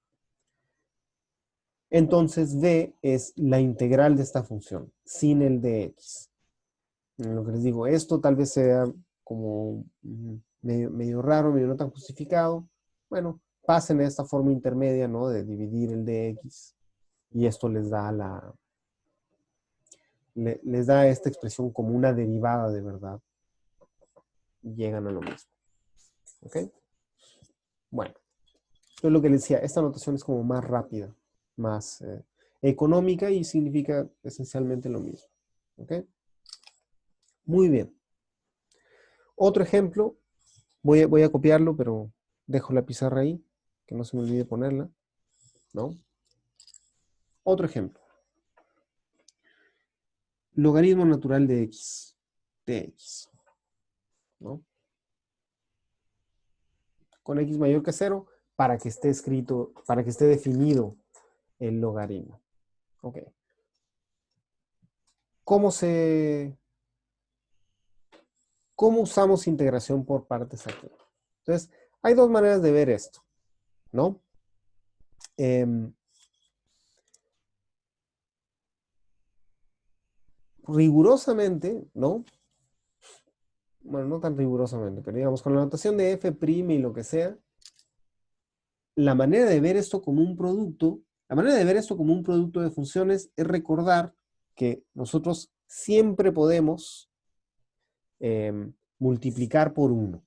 [SPEAKER 1] entonces b es la integral de esta función, sin el dx. Lo que les digo, esto tal vez sea como medio raro, medio no tan justificado. Bueno, pasen a esta forma intermedia, ¿no? De dividir el dx. Y esto les da les da esta expresión como una derivada de verdad. Y llegan a lo mismo. ¿Ok? Bueno. Entonces lo que les decía, esta notación es como más rápida, más económica y significa esencialmente lo mismo. ¿Ok? Muy bien. Otro ejemplo, voy a copiarlo, pero dejo la pizarra ahí, que no se me olvide ponerla, ¿no? Otro ejemplo. Logaritmo natural de x, ¿no? Con x mayor que 0, para que esté escrito, para que esté definido el logaritmo. Ok. ¿Cómo usamos integración por partes aquí? Entonces, hay dos maneras de ver esto, ¿no? Rigurosamente, ¿no? bueno, no tan rigurosamente, pero digamos, con la notación de f' y lo que sea, la manera de ver esto como un producto, la manera de ver esto como un producto de funciones es recordar que nosotros siempre podemos multiplicar por 1.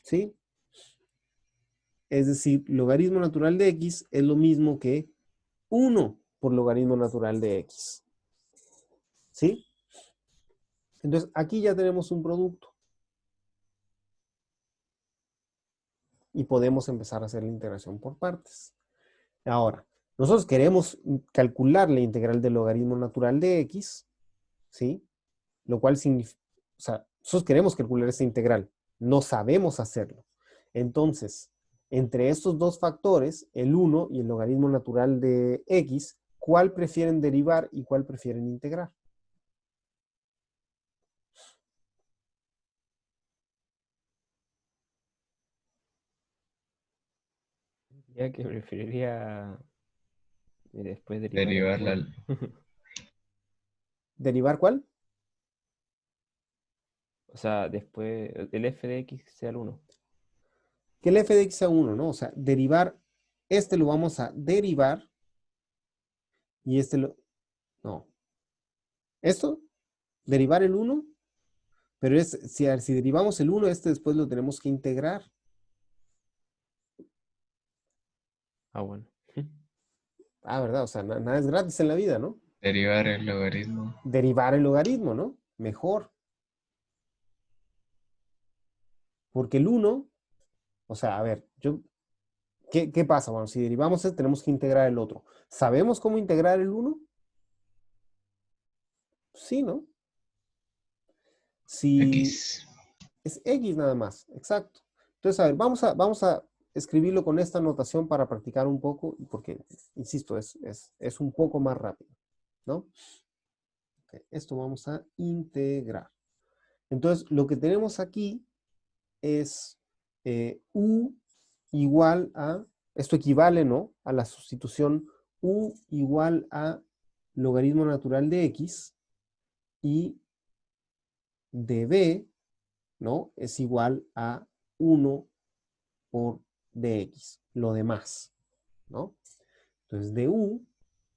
[SPEAKER 1] ¿Sí? Es decir, logaritmo natural de x es lo mismo que 1 por logaritmo natural de x. ¿Sí? Entonces, aquí ya tenemos un producto. Y podemos empezar a hacer la integración por partes. Ahora, nosotros queremos calcular la integral del logaritmo natural de x, ¿sí? Lo cual significa, o sea, nosotros queremos calcular esta integral, no sabemos hacerlo. Entonces, entre estos dos factores, el 1 y el logaritmo natural de x, ¿cuál prefieren derivar y cuál prefieren integrar?
[SPEAKER 2] Ya que preferiría después derivar el
[SPEAKER 5] Derivarla.
[SPEAKER 2] 1.
[SPEAKER 1] ¿Derivar cuál?
[SPEAKER 2] O sea, después el f de x sea el 1.
[SPEAKER 1] Que el f de x sea 1, ¿no? O sea, derivar, este lo vamos a derivar y este lo... No. ¿Esto? ¿Derivar el 1? Pero es, si derivamos el 1, este después lo tenemos que integrar.
[SPEAKER 2] Ah, bueno.
[SPEAKER 1] Ah, ¿verdad? O sea, nada es gratis en la vida, ¿no?
[SPEAKER 5] Derivar el logaritmo.
[SPEAKER 1] Derivar el logaritmo, ¿no? Mejor. Porque el 1, o sea, a ver, ¿qué pasa? Bueno, si derivamos este, tenemos que integrar el otro. ¿Sabemos cómo integrar el 1? Sí, ¿no? Si
[SPEAKER 5] X.
[SPEAKER 1] es x nada más, exacto. Entonces, a ver, vamos a escribirlo con esta notación para practicar un poco, porque, insisto, es un poco más rápido, ¿no? Ok, esto vamos a integrar. Entonces, lo que tenemos aquí es u igual a, esto equivale, ¿no? A la sustitución u igual a logaritmo natural de x y db, ¿no? Es igual a 1 por dx, lo demás, ¿no? Entonces, du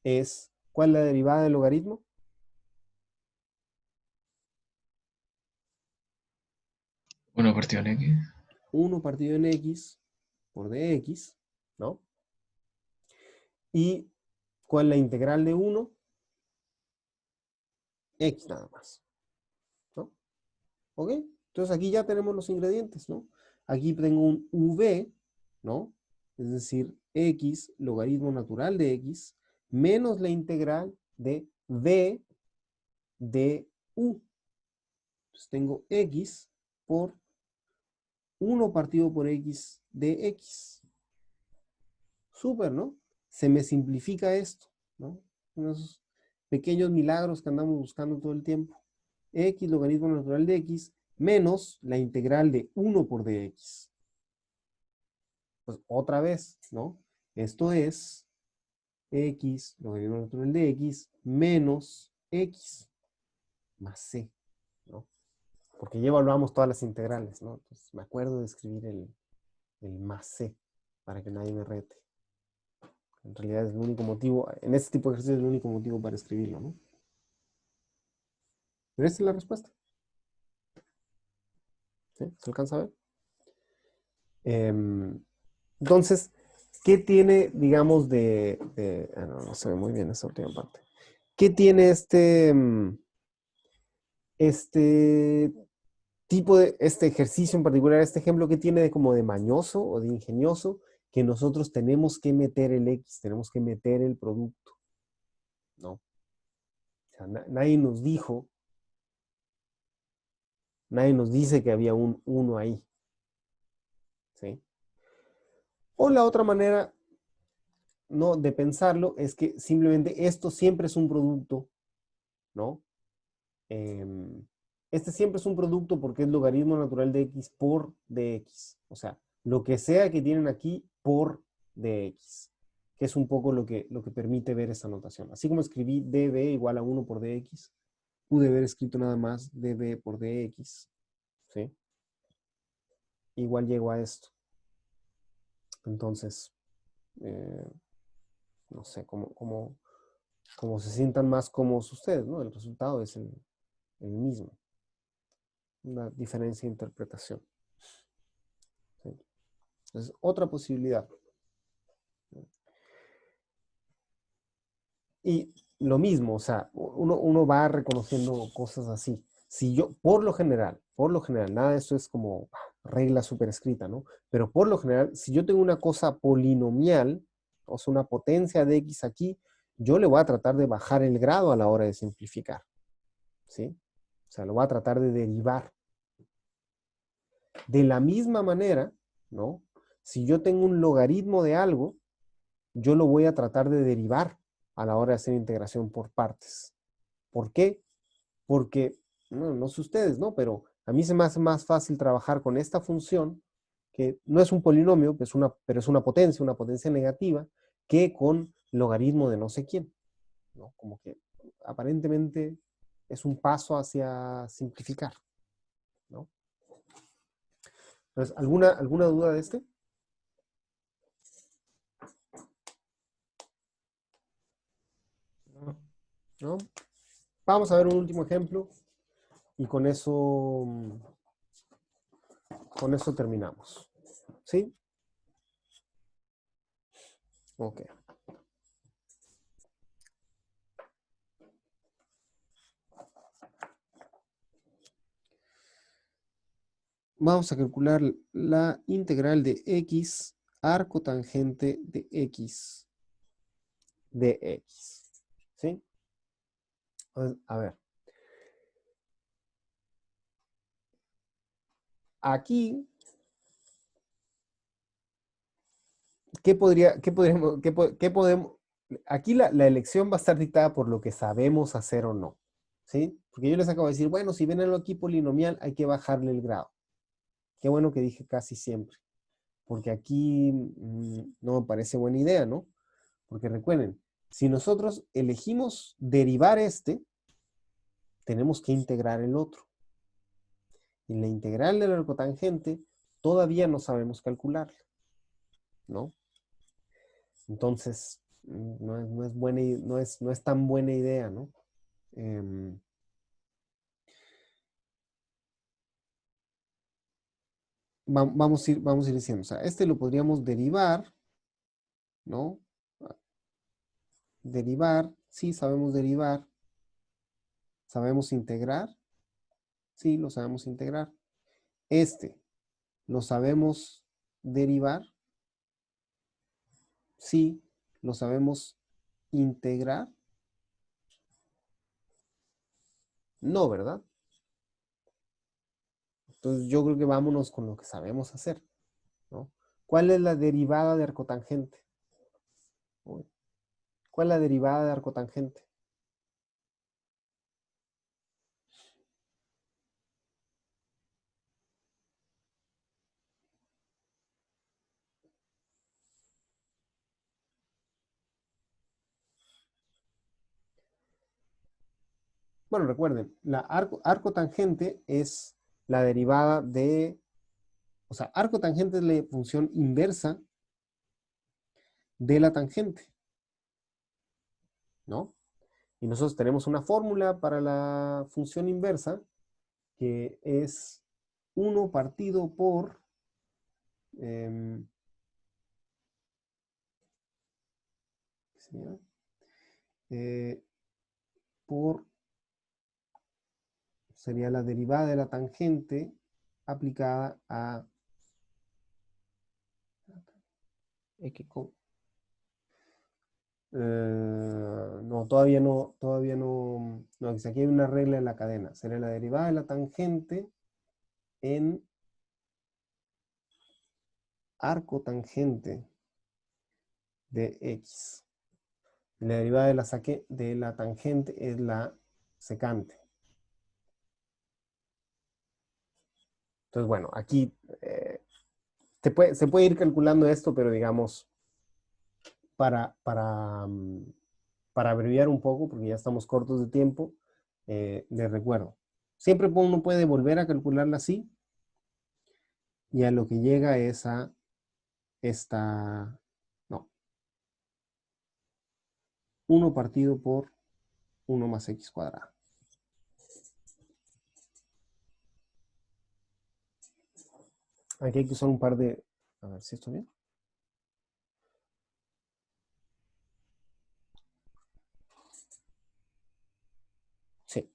[SPEAKER 1] es, ¿cuál es la derivada del logaritmo?
[SPEAKER 5] 1 partido en X.
[SPEAKER 1] 1 partido en x por dx, ¿no? ¿Y cuál es la integral de 1? X nada más, ¿no? ¿Ok? Entonces aquí ya tenemos los ingredientes, ¿no? Aquí tengo un v, ¿no? Es decir, x logaritmo natural de x menos la integral de v de u. Entonces tengo x por 1 partido por x de x. Súper, ¿no? Se me simplifica esto, ¿no? Unos pequeños milagros que andamos buscando todo el tiempo. X logaritmo natural de x menos la integral de 1 por dx. Pues otra vez, ¿no? Esto es x logaritmo natural de x menos x más c, ¿no? Porque ya evaluamos todas las integrales, ¿no? Entonces me acuerdo de escribir el más c para que nadie me rete. En realidad es el único motivo, en este tipo de ejercicio es el único motivo para escribirlo, ¿no? Pero esta es la respuesta. ¿Sí? ¿Se alcanza a ver? Entonces, ¿qué tiene, digamos, no se ve muy bien esa última parte. ¿Qué tiene este este ejercicio en particular, este ejemplo, qué tiene de como de mañoso o de ingenioso? Que nosotros tenemos que meter el X, tenemos que meter el producto, ¿no? O sea, nadie nos dice que había un 1 ahí, ¿sí? O la otra manera, ¿no?, de pensarlo es que simplemente esto siempre es un producto, ¿no? Este siempre es un producto porque es logaritmo natural de x por dx. O sea, lo que sea que tienen aquí por dx, que es un poco lo que permite ver esta notación. Así como escribí db igual a 1 por dx, pude haber escrito nada más dB por dx, ¿sí? Igual llego a esto. Entonces, no sé, cómo se sientan más cómodos ustedes, ¿no? El resultado es el mismo. Una diferencia de interpretación. ¿Sí? Entonces, otra posibilidad. Y lo mismo, o sea, uno va reconociendo cosas así. Si yo, por lo general, nada de esto es como regla súper escrita, ¿no? Pero por lo general, si yo tengo una cosa polinomial, o sea, una potencia de x aquí, yo le voy a tratar de bajar el grado a la hora de simplificar, ¿sí? O sea, lo voy a tratar de derivar. De la misma manera, ¿no? Si yo tengo un logaritmo de algo, yo lo voy a tratar de derivar a la hora de hacer integración por partes. ¿Por qué? Porque, no sé ustedes, ¿no? Pero a mí se me hace más fácil trabajar con esta función, que no es un polinomio, pero es una potencia negativa, que con logaritmo de no sé quién, ¿no? Como que aparentemente es un paso hacia simplificar, ¿no? Entonces, ¿alguna duda de este?
[SPEAKER 2] No.
[SPEAKER 1] ¿No? Vamos a ver un último ejemplo y con eso terminamos. ¿Sí? Ok. Vamos a calcular la integral de x arco tangente de x de x. ¿Sí? Entonces, a ver. Aquí, ¿qué podemos? Aquí la elección va a estar dictada por lo que sabemos hacer o no. ¿Sí? Porque yo les acabo de decir, bueno, si ven algo aquí polinomial, hay que bajarle el grado. Qué bueno que dije casi siempre. Porque aquí no me parece buena idea, ¿no? Porque recuerden, si nosotros elegimos derivar este, tenemos que integrar el otro. Y la integral del arcotangente todavía no sabemos calcularla, ¿no? Entonces, no es tan buena idea, ¿no? Vamos a ir diciendo, o sea, este lo podríamos derivar, ¿no? Derivar, sí, sabemos derivar. ¿Sabemos integrar? Sí, lo sabemos integrar. Este, ¿lo sabemos derivar? Sí, lo sabemos integrar. No, ¿verdad? Entonces yo creo que vámonos con lo que sabemos hacer, ¿no? ¿Cuál es la derivada de arcotangente? ¿Cuál es la derivada de arcotangente? Bueno, recuerden, la arcotangente es la derivada de, o sea, arcotangente es la función inversa de la tangente, ¿no? Y nosotros tenemos una fórmula para la función inversa que es 1 partido por ¿qué sería? Sería la derivada de la tangente aplicada a
[SPEAKER 2] X.
[SPEAKER 1] no, no, aquí hay una regla en la cadena. Sería la derivada de la tangente en arco tangente de x. La derivada de la tangente es la secante. Entonces, bueno, aquí se puede ir calculando esto, pero digamos, para abreviar un poco, porque ya estamos cortos de tiempo, les recuerdo. Siempre uno puede volver a calcularla así. Y a lo que llega es a esta, no, 1 partido por 1 más x cuadrado. Aquí hay que usar un par de, a ver si esto bien. Sí.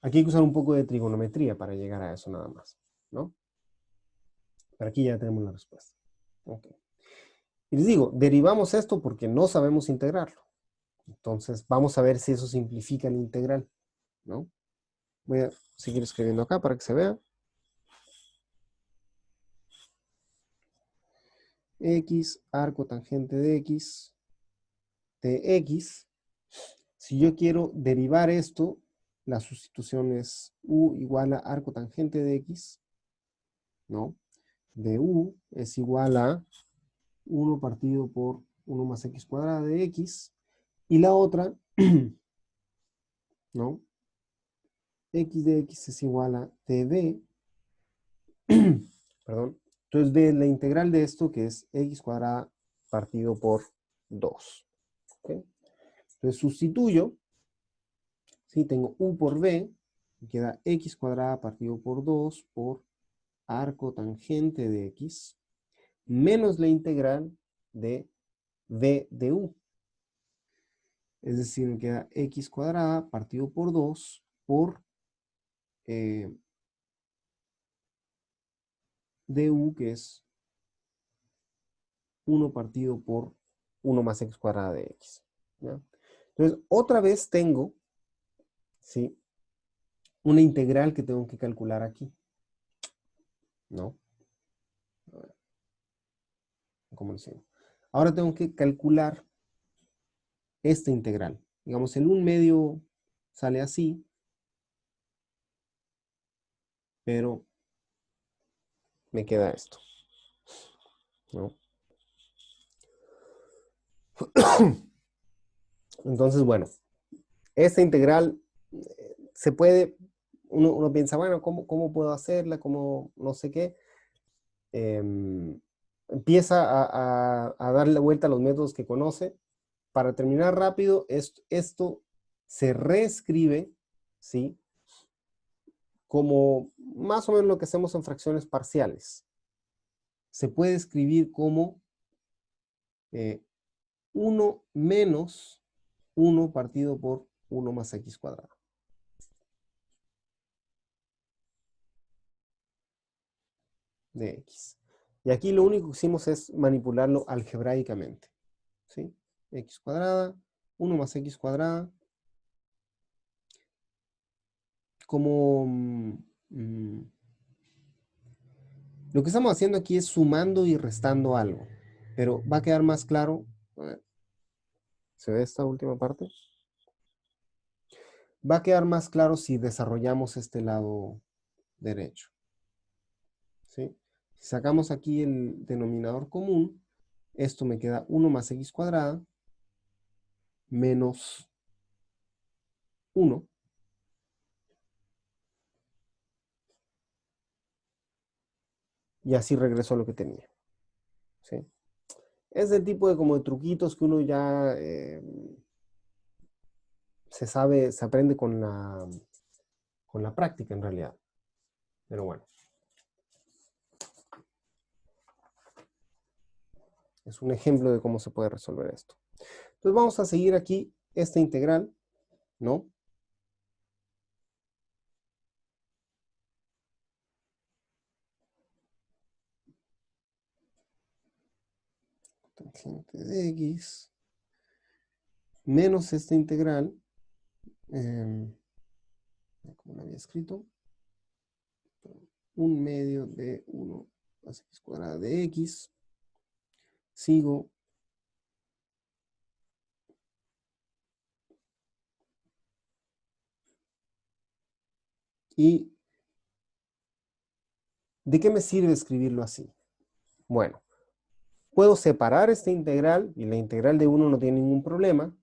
[SPEAKER 1] Aquí hay que usar un poco de trigonometría para llegar a eso nada más, ¿no? Pero aquí ya tenemos la respuesta. Ok. Y les digo, derivamos esto porque no sabemos integrarlo. Entonces, vamos a ver si eso simplifica la integral, ¿no? Voy a seguir escribiendo acá para que se vea. X, arco tangente de x. Si yo quiero derivar esto, la sustitución es u igual a arco tangente de x, ¿no? De u es igual a 1 partido por 1 más x cuadrada de x. Y la otra, ¿no? X de x es igual a td, perdón. Entonces, de la integral de esto, que es x cuadrada partido por 2. ¿Okay? Entonces, sustituyo. ¿Sí? Tengo u por b, me queda x cuadrada partido por 2 por arco tangente de x, menos la integral de v de u. Es decir, me queda x cuadrada partido por 2 por du, que es 1 partido por 1 más x cuadrada de x. ¿Ya? Entonces, otra vez tengo, ¿sí?, una integral que tengo que calcular aquí, ¿no? A ver, ¿cómo lo hacemos? Ahora tengo que calcular esta integral. Digamos, el 1/2 sale así, pero me queda esto, ¿no? Entonces, bueno, esta integral se puede, uno piensa, bueno, ¿cómo puedo hacerla? ¿Cómo no sé qué? Empieza a darle vuelta a los métodos que conoce. Para terminar rápido, esto se reescribe, ¿sí?, como más o menos lo que hacemos en fracciones parciales. Se puede escribir como 1 menos 1 partido por 1 más x cuadrado. De x. Y aquí lo único que hicimos es manipularlo algebraicamente. ¿Sí? X cuadrada, 1 más x cuadrada. Como lo que estamos haciendo aquí es sumando y restando algo. Pero va a quedar más claro. A ver, ¿se ve esta última parte? Va a quedar más claro si desarrollamos este lado derecho. ¿Sí? Si sacamos aquí el denominador común, esto me queda 1 más x cuadrada menos 1. Y así regreso a lo que tenía. ¿Sí? Es el tipo de como de truquitos que uno ya se aprende con la práctica en realidad. Pero bueno. Es un ejemplo de cómo se puede resolver esto. Entonces vamos a seguir aquí esta integral, ¿no? Tangente de x menos esta integral, como lo había escrito, 1/2 de 1 más x cuadrada de x, sigo y ¿de qué me sirve escribirlo así? Bueno, puedo separar esta integral y la integral de 1 no tiene ningún problema.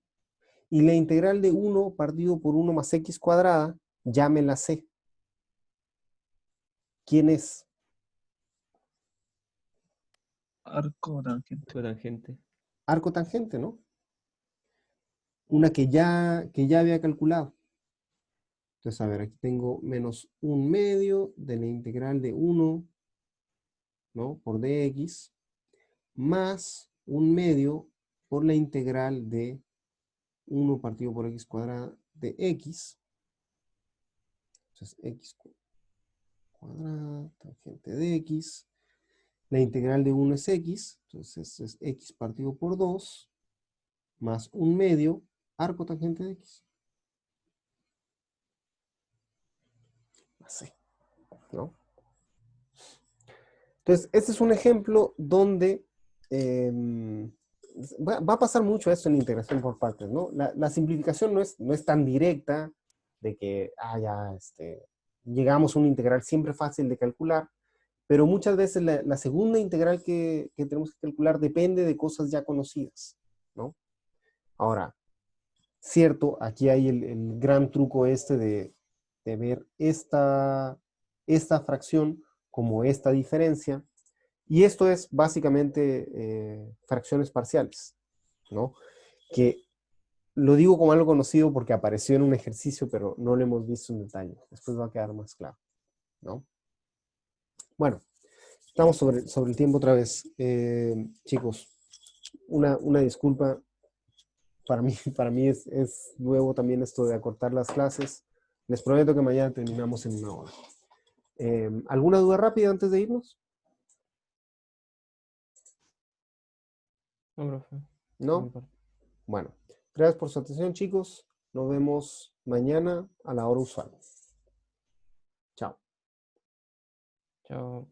[SPEAKER 1] Y la integral de 1 partido por 1 más x cuadrada, ya me la sé. ¿Quién es?
[SPEAKER 3] Arco tangente.
[SPEAKER 2] Cotangente.
[SPEAKER 1] Arco tangente, ¿no? Una que ya había calculado. Entonces, a ver, aquí tengo menos 1/2 de la integral de 1, ¿no? Por dx, más 1/2 por la integral de 1 partido por x cuadrada de x. Entonces, x cuadrada, tangente de x. La integral de 1 es x, entonces es x partido por 2, más 1/2, arco tangente de x. Así, ¿no? Entonces, este es un ejemplo donde va a pasar mucho esto en integración por partes, ¿no? La simplificación no es tan directa de que, llegamos a una integral siempre fácil de calcular, pero muchas veces la segunda integral que tenemos que calcular depende de cosas ya conocidas, ¿no? Ahora, cierto, aquí hay el gran truco de ver esta fracción como esta diferencia, y esto es básicamente fracciones parciales, ¿no? Que lo digo como algo conocido porque apareció en un ejercicio, pero no lo hemos visto en detalle. Después va a quedar más claro, ¿no? Bueno, estamos sobre el tiempo otra vez. Chicos, una disculpa. Para mí es nuevo también esto de acortar las clases. Les prometo que mañana terminamos en 1 hora. ¿Alguna duda rápida antes de irnos?
[SPEAKER 2] No, profe.
[SPEAKER 1] ¿No? Bueno, gracias por su atención, chicos. Nos vemos mañana a la hora usual. Chao.
[SPEAKER 2] Chao.